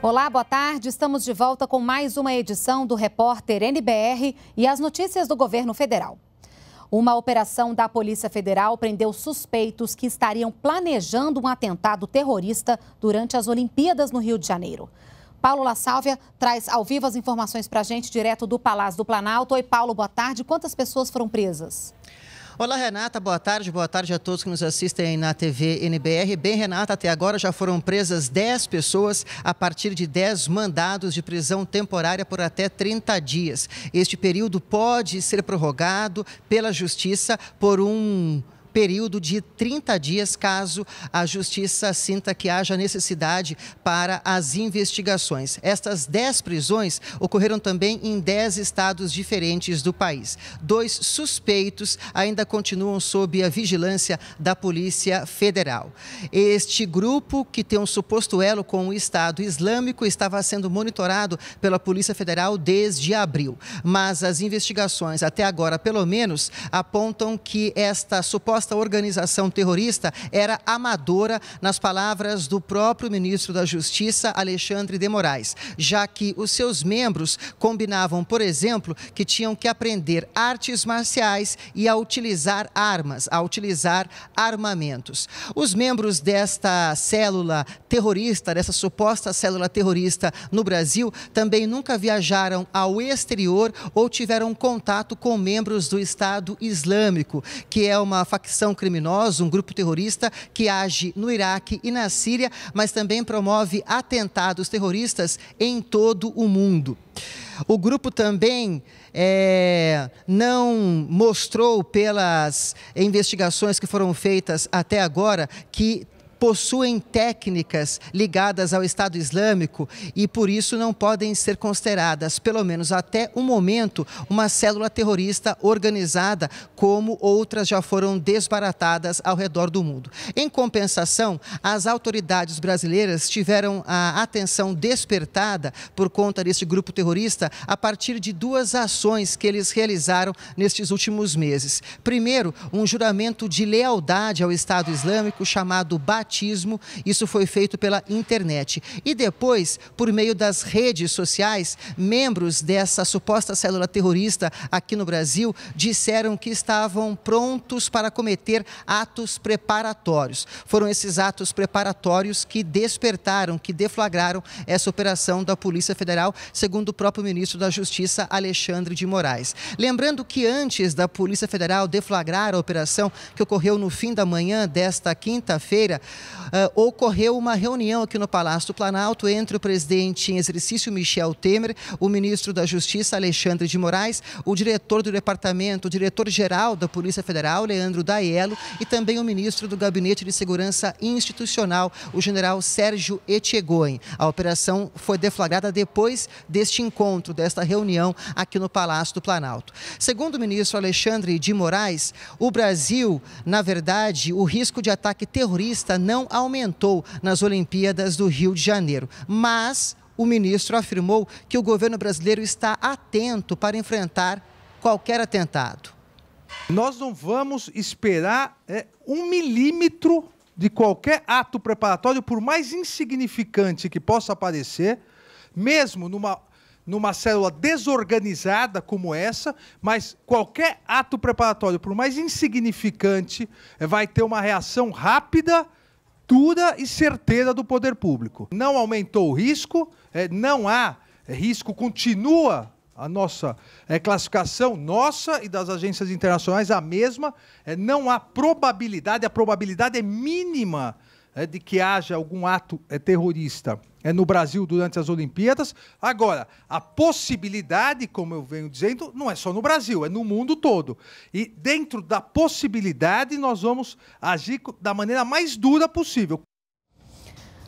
Olá, boa tarde. Estamos de volta com mais uma edição do Repórter NBR e as notícias do governo federal. Uma operação da Polícia Federal prendeu suspeitos que estariam planejando um atentado terrorista durante as Olimpíadas no Rio de Janeiro. Paulo La Sálvia traz ao vivo as informações para a gente direto do Palácio do Planalto. Oi, Paulo, boa tarde. Quantas pessoas foram presas? Olá, Renata, boa tarde a todos que nos assistem na TV NBR. Bem, Renata, até agora já foram presas 10 pessoas a partir de 10 mandados de prisão temporária por até 30 dias. Este período pode ser prorrogado pela Justiça por um período de 30 dias, caso a Justiça sinta que haja necessidade para as investigações. Estas 10 prisões ocorreram também em 10 estados diferentes do país. 2 suspeitos ainda continuam sob a vigilância da Polícia Federal. Este grupo, que tem um suposto elo com o Estado Islâmico, estava sendo monitorado pela Polícia Federal desde abril. Mas as investigações, até agora, pelo menos, apontam que esta suposta organização terrorista era amadora, nas palavras do próprio ministro da Justiça, Alexandre de Moraes, já que os seus membros combinavam, por exemplo, que tinham que aprender artes marciais e a utilizar armas, a utilizar armamentos. Os membros desta célula terrorista, dessa suposta célula terrorista no Brasil, também nunca viajaram ao exterior ou tiveram contato com membros do Estado Islâmico, que é uma facção criminosa, um grupo terrorista que age no Iraque e na Síria, mas também promove atentados terroristas em todo o mundo. O grupo também não mostrou, pelas investigações que foram feitas até agora, que possuem técnicas ligadas ao Estado Islâmico e, por isso, não podem ser consideradas, pelo menos até o momento, uma célula terrorista organizada, como outras já foram desbaratadas ao redor do mundo. Em compensação, as autoridades brasileiras tiveram a atenção despertada por conta desse grupo terrorista a partir de 2 ações que eles realizaram nestes últimos meses. Primeiro, um juramento de lealdade ao Estado Islâmico chamado batismo. Isso foi feito pela internet. E depois, por meio das redes sociais, membros dessa suposta célula terrorista aqui no Brasil disseram que estavam prontos para cometer atos preparatórios. Foram esses atos preparatórios que despertaram, que deflagraram essa operação da Polícia Federal, segundo o próprio ministro da Justiça, Alexandre de Moraes. Lembrando que antes da Polícia Federal deflagrar a operação, que ocorreu no fim da manhã desta quinta-feira, ocorreu uma reunião aqui no Palácio do Planalto entre o presidente em exercício, Michel Temer, o ministro da Justiça, Alexandre de Moraes, o diretor do departamento, o diretor-geral da Polícia Federal, Leandro Daiello, e também o ministro do Gabinete de Segurança Institucional, o general Sérgio Etchegoyen. A operação foi deflagrada depois deste encontro, desta reunião aqui no Palácio do Planalto. Segundo o ministro Alexandre de Moraes, o Brasil, na verdade, o risco de ataque terrorista não aumentou nas Olimpíadas do Rio de Janeiro, mas o ministro afirmou que o governo brasileiro está atento para enfrentar qualquer atentado. Nós não vamos esperar 1 milímetro de qualquer ato preparatório, por mais insignificante que possa parecer, mesmo numa célula desorganizada como essa, mas qualquer ato preparatório, por mais insignificante, vai ter uma reação rápida, dura e certeira do poder público. Não aumentou o risco, não há risco, continua a nossa classificação, nossa e das agências internacionais, a mesma. Não há probabilidade, a probabilidade é mínima de que haja algum ato terrorista no Brasil durante as Olimpíadas. Agora, a possibilidade, como eu venho dizendo, não é só no Brasil, é no mundo todo. E dentro da possibilidade, nós vamos agir da maneira mais dura possível.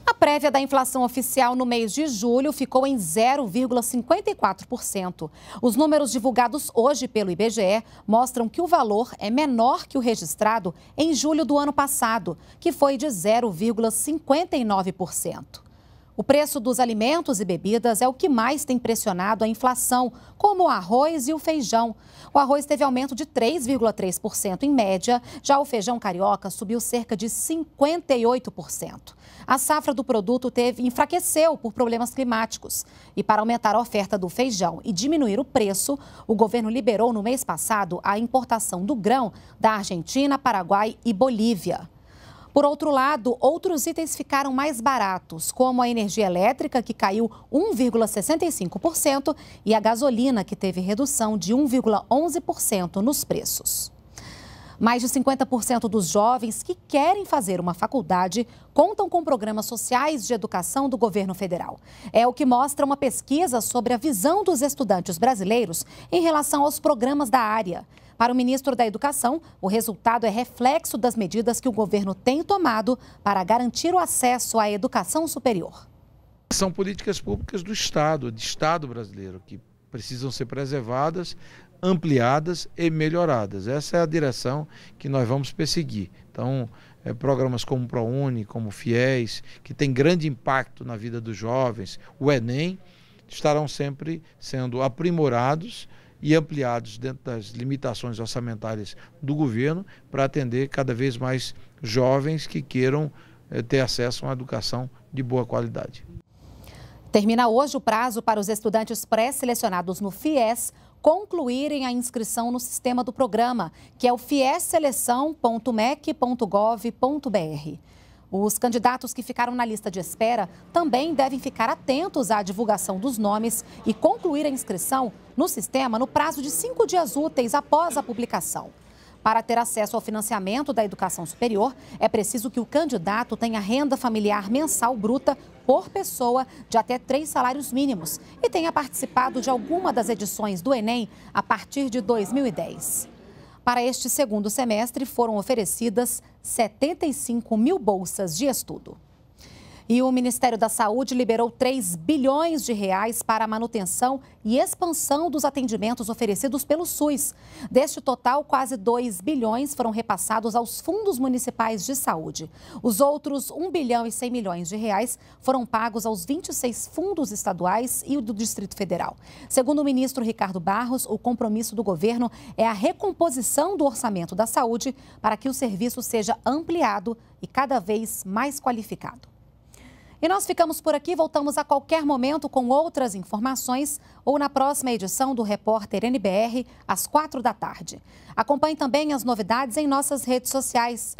A prévia da inflação oficial no mês de julho ficou em 0,54%. Os números divulgados hoje pelo IBGE mostram que o valor é menor que o registrado em julho do ano passado, que foi de 0,59%. O preço dos alimentos e bebidas é o que mais tem pressionado a inflação, como o arroz e o feijão. O arroz teve aumento de 3,3% em média, já o feijão carioca subiu cerca de 58%. A safra do produto enfraqueceu por problemas climáticos. E para aumentar a oferta do feijão e diminuir o preço, o governo liberou no mês passado a importação do grão da Argentina, Paraguai e Bolívia. Por outro lado, outros itens ficaram mais baratos, como a energia elétrica, que caiu 1,65%, e a gasolina, que teve redução de 1,11% nos preços. Mais de 50% dos jovens que querem fazer uma faculdade contam com programas sociais de educação do governo federal. É o que mostra uma pesquisa sobre a visão dos estudantes brasileiros em relação aos programas da área. Para o ministro da Educação, o resultado é reflexo das medidas que o governo tem tomado para garantir o acesso à educação superior. São políticas públicas do Estado brasileiro, que precisam ser preservadas, ampliadas e melhoradas. Essa é a direção que nós vamos perseguir. Então, programas como o ProUni, como o FIES, que tem grande impacto na vida dos jovens, o Enem, estarão sempre sendo aprimorados e ampliados dentro das limitações orçamentárias do governo para atender cada vez mais jovens que queiram ter acesso a uma educação de boa qualidade. Termina hoje o prazo para os estudantes pré-selecionados no FIES concluírem a inscrição no sistema do programa, que é o fiesseleção.mec.gov.br. Os candidatos que ficaram na lista de espera também devem ficar atentos à divulgação dos nomes e concluir a inscrição no sistema no prazo de 5 dias úteis após a publicação. Para ter acesso ao financiamento da educação superior, é preciso que o candidato tenha renda familiar mensal bruta por pessoa de até 3 salários mínimos e tenha participado de alguma das edições do Enem a partir de 2010. Para este segundo semestre, foram oferecidas 75 mil bolsas de estudo. E o Ministério da Saúde liberou 3 bilhões de reais para a manutenção e expansão dos atendimentos oferecidos pelo SUS. Deste total, quase 2 bilhões foram repassados aos fundos municipais de saúde. Os outros 1 bilhão e 100 milhões de reais foram pagos aos 26 fundos estaduais e o do Distrito Federal. Segundo o ministro Ricardo Barros, o compromisso do governo é a recomposição do orçamento da saúde para que o serviço seja ampliado e cada vez mais qualificado. E nós ficamos por aqui, voltamos a qualquer momento com outras informações ou na próxima edição do Repórter NBR, às 4 da tarde. Acompanhe também as novidades em nossas redes sociais.